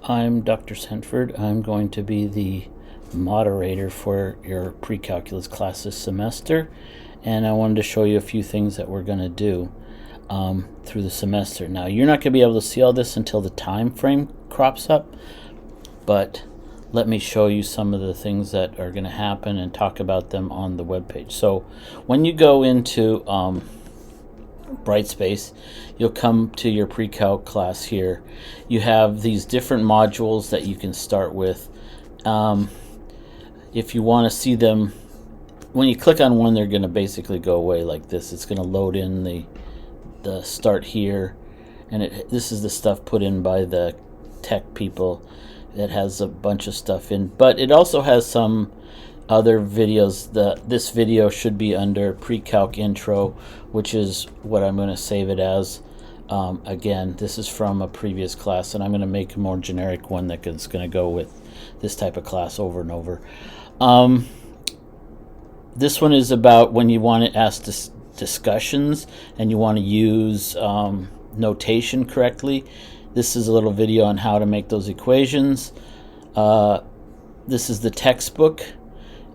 I'm Dr. Sanford. I'm going to be the moderator for your pre-calculus class this semester, and I wanted to show you a few things that we're going to do through the semester. Now, you're not going to be able to see all this until the time frame crops up, but let me show you some of the things that are going to happen and talk about them on the webpage. So when you go into Brightspace, you'll come to your pre-calc class here. You have these different modules that you can start with. If you want to see them, when you click on one, they're going to basically go away like this. It's going to load in the start here, and this is the stuff put in by the tech people. It has a bunch of stuff in, but it also has some other videos. This video should be under pre-calc intro, which is what I'm going to save it as. Again, this is from a previous class, and I'm going to make a more generic one that is going to go with this type of class over and over. This one is about when you want to ask discussions and you want to use notation correctly. This is a little video on how to make those equations. This is the textbook,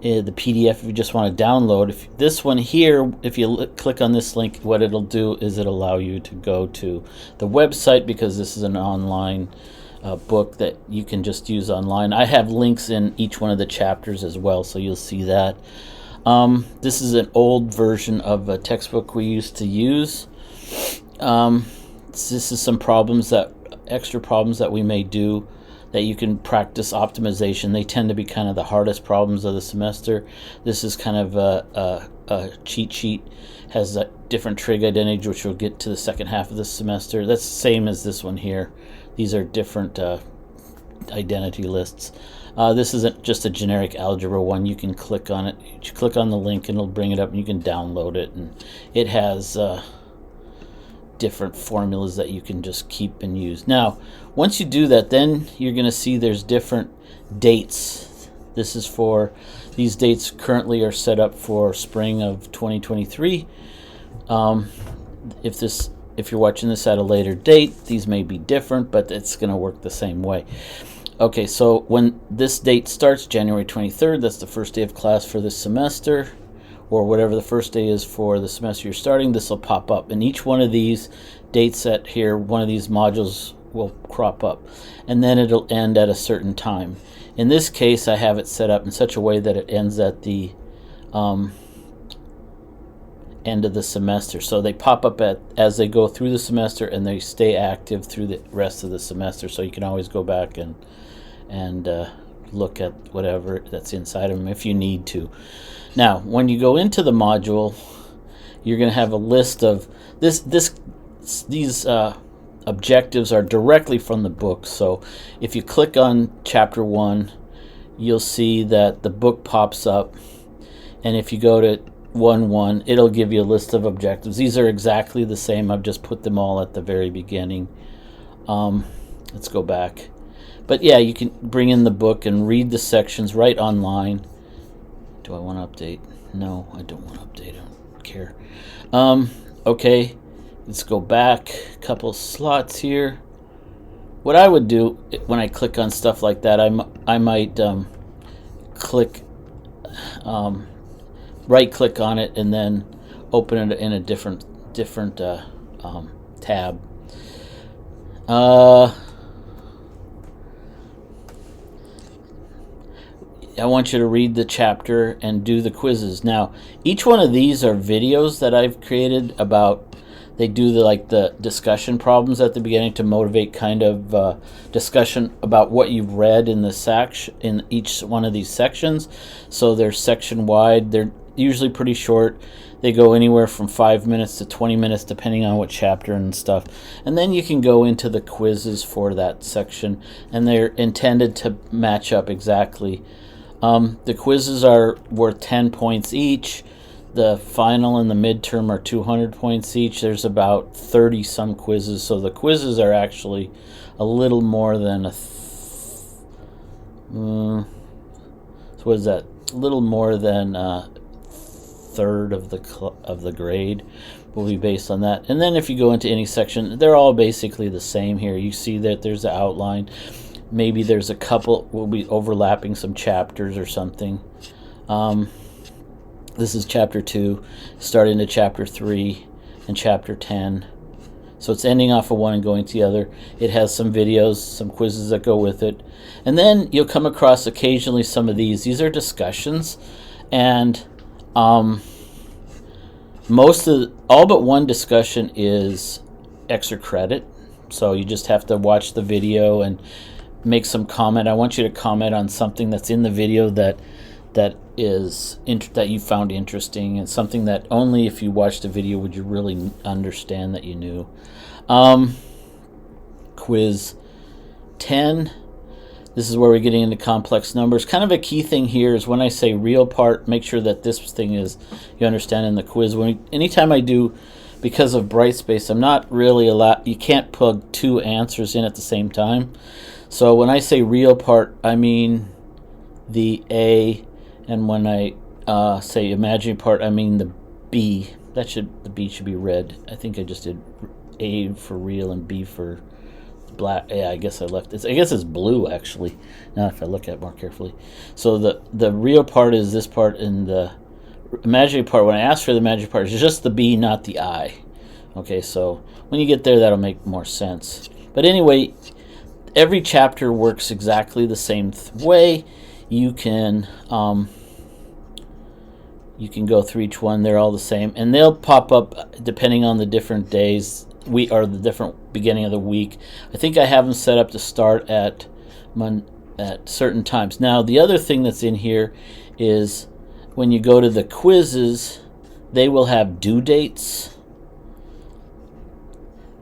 the PDF if you just want to download. This one here, if you click on this link, what it'll do is it'll allow you to go to the website, because this is an online book that you can just use online. I have links in each one of the chapters as well, so you'll see that. This is an old version of a textbook we used to use. This is some extra problems that we may do that you can practice optimization. They tend to be kind of the hardest problems of the semester. This is kind of a cheat sheet, has a different trig identity, which we'll get to the second half of the semester. That's the same as this one here. These are different identity lists. This isn't just a generic algebra one. You can click on it. You click on the link and it'll bring it up, and you can download it. And it has different formulas that you can just keep and use. Now, once you do that, then you're going to see there's different dates. This is for, these dates currently are set up for spring of 2023. If you're watching this at a later date, these may be different, but it's going to work the same way. Okay, so when this date starts, January 23rd, that's the first day of class for this semester, or whatever the first day is for the semester you're starting, this will pop up. And each one of these dates at here, one of these modules will crop up. And then it'll end at a certain time. In this case, I have it set up in such a way that it ends at the end of the semester. So they pop up as they go through the semester, and they stay active through the rest of the semester. So you can always go back and look at whatever that's inside of them if you need to. Now, when you go into the module, you're going to have a list of these objectives are directly from the book. So if you click on chapter 1, you'll see that the book pops up, and if you go to 1.1, it'll give you a list of objectives. These are exactly the same. I've just put them all at the very beginning. Let's go back. But yeah, you can bring in the book and read the sections right online. Do I want to update? No, I don't want to update. I don't care. Okay, let's go back a couple slots here. What I would do when I click on stuff like that, I might click, right click on it, and then open it in a different tab. I want you to read the chapter and do the quizzes. Now, each one of these are videos that I've created about, they do the discussion problems at the beginning to motivate kind of discussion about what you've read in in each one of these sections. So they're section wide. They're usually pretty short. They go anywhere from 5 minutes to 20 minutes depending on what chapter and stuff. And then you can go into the quizzes for that section, and they're intended to match up exactly. The quizzes are worth 10 points each. The final and the midterm are 200 points each. There's about 30 some quizzes, so the quizzes are actually a little more than so what is that? A little more than a third of the grade will be based on that. And then if you go into any section, they're all basically the same here. You see that there's the outline. Maybe there's a couple, we'll be overlapping some chapters or something. This is chapter 2, starting to chapter 3 and chapter 10. So it's ending off of one and going to the other. It has some videos, some quizzes that go with it. And then you'll come across occasionally some of these. These are discussions. And all but one discussion is extra credit. So you just have to watch the video and make some comment. I want you to comment on something that's in the video that you found interesting, and something that only if you watched the video would you really understand that you knew. Quiz 10. This is where we're getting into complex numbers. Kind of a key thing here is when I say real part, make sure that this thing is you understand in the quiz. Anytime I do, because of Brightspace, I'm not really allowed. You can't plug two answers in at the same time. So when I say real part, I mean the A, and when I say imaginary part, I mean the B. The B should be red. I think I just did A for real and B for black. Yeah, I guess I left it. I guess it's blue actually. Now if I look at it more carefully. So the real part is this part, and the imaginary part, when I ask for the imaginary part, is just the B, not the I. Okay, so when you get there, that'll make more sense. But anyway, every chapter works exactly the same way. You can go through each one. They're all the same, and they'll pop up depending on the different days, or the different beginning of the week. I think I have them set up to start at certain times. Now, the other thing that's in here is when you go to the quizzes, they will have due dates,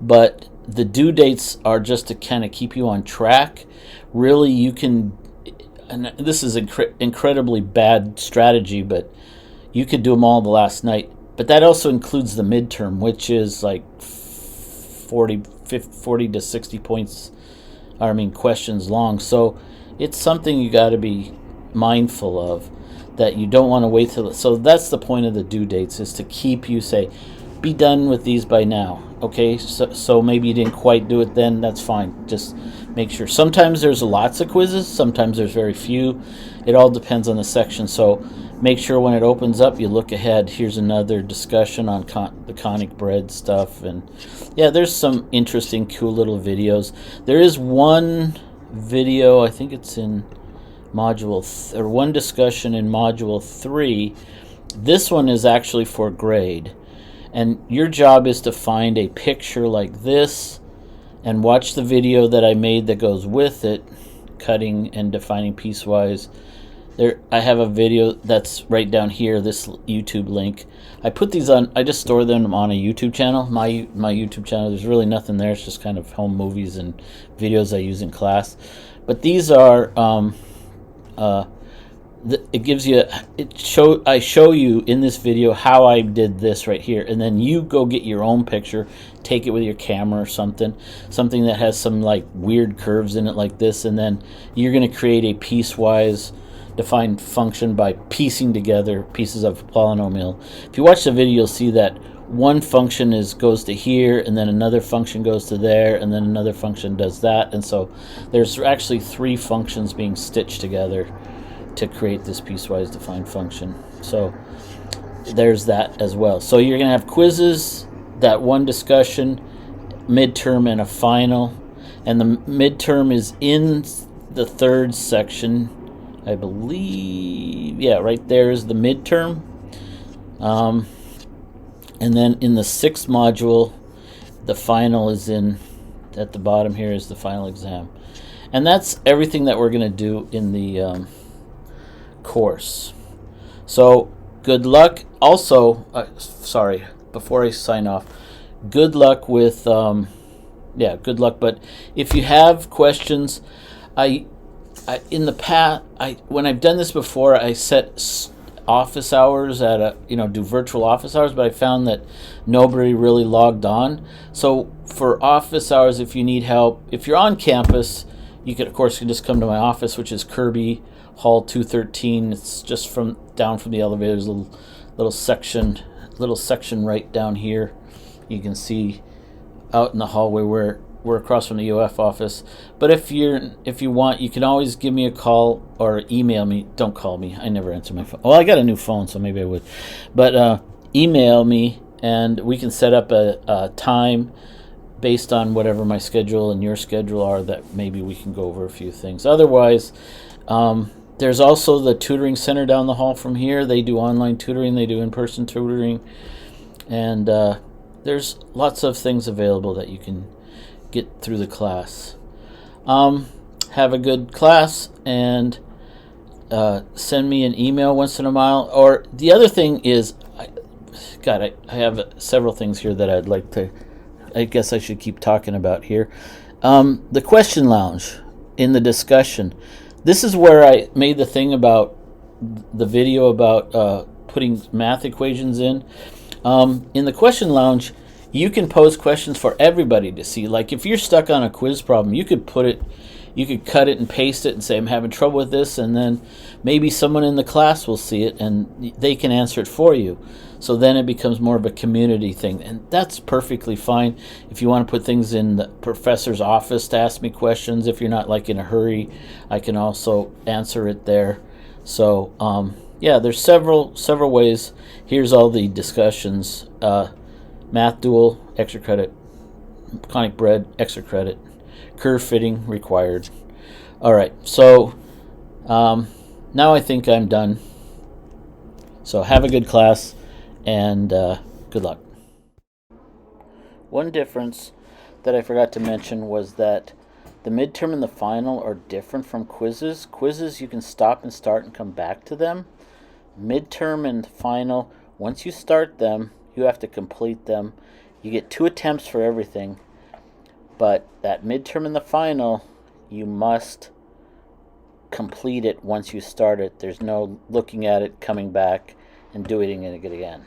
but the due dates are just to kind of keep you on track. Really, you can, and this is incredibly bad strategy, but you could do them all the last night. But that also includes the midterm, which is like 40 to 60 points, questions long. So it's something you got to be mindful of, that you don't want to wait till. So that's the point of the due dates, is to keep you, say, be done with these by now. Okay, so maybe you didn't quite do it then, that's fine. Just make sure. Sometimes there's lots of quizzes, sometimes there's very few. It all depends on the section. So make sure when it opens up, you look ahead. Here's another discussion on the conic bread stuff. And yeah, there's some interesting, cool little videos. There is one video, I think it's in module, or one discussion in module 3. This one is actually for grade. And your job is to find a picture like this and watch the video that I made that goes with it, cutting and defining piecewise. There, I have a video that's right down here, this YouTube link. I put these on, I just store them on a YouTube channel, my YouTube channel. There's really nothing there, it's just kind of home movies and videos I use in class. But these are, it gives you, I show you in this video how I did this right here, and then you go get your own picture, take it with your camera or something that has some like weird curves in it like this, and then you're going to create a piecewise defined function by piecing together pieces of polynomial. If you watch the video, you'll see that one function goes to here, and then another function goes to there, and then another function does that, and so there's actually 3 functions being stitched together to create this piecewise defined function. So there's that as well. So you're going to have quizzes, that one discussion, midterm, and a final. And the midterm is in the 3rd section, I believe. Yeah, right there is the midterm. And then in the 6th module, the final is at the bottom here is the final exam. And that's everything that we're going to do in the course. So good luck. Also, sorry, before I sign off, good luck with good luck. But if you have questions, I in the past, when I've done this before, I set office hours at do virtual office hours, but I found that nobody really logged on. So for office hours, if you need help, if you're on campus, you could, of course, just come to my office, which is Kirby Hall 213. It's just down from the elevators, little section right down here. You can see out in the hallway where we're across from the UF office. But if you want, you can always give me a call or email me. Don't call me. I never answer my phone. Well, I got a new phone, so maybe I would. But email me, and we can set up a time based on whatever my schedule and your schedule are, that maybe we can go over a few things. Otherwise, there's also the tutoring center down the hall from here. They do online tutoring, they do in-person tutoring, and there's lots of things available that you can get through the class. Have a good class, and send me an email once in a while. Or the other thing is, I have several things here that I'd like to, I guess I should keep talking about here. The question lounge in the discussion. This is where I made the thing about the video about putting math equations in. In the question lounge, you can pose questions for everybody to see. Like if you're stuck on a quiz problem, you could cut it and paste it and say, I'm having trouble with this, and then maybe someone in the class will see it and they can answer it for you. So then it becomes more of a community thing, and that's perfectly fine. If you want to put things in the professor's office to ask me questions, if you're not like in a hurry, I can also answer it there. So yeah, there's several ways. Here's all the discussions. Math dual, extra credit. Conic bread, extra credit. Curve fitting required. All right, so now I think I'm done. So have a good class, and good luck. One difference that I forgot to mention was that the midterm and the final are different from quizzes. Quizzes, you can stop and start and come back to them. Midterm and final, once you start them, you have to complete them. You get 2 attempts for everything. But that midterm and the final, you must complete it once you start it. There's no looking at it, coming back, and doing it again.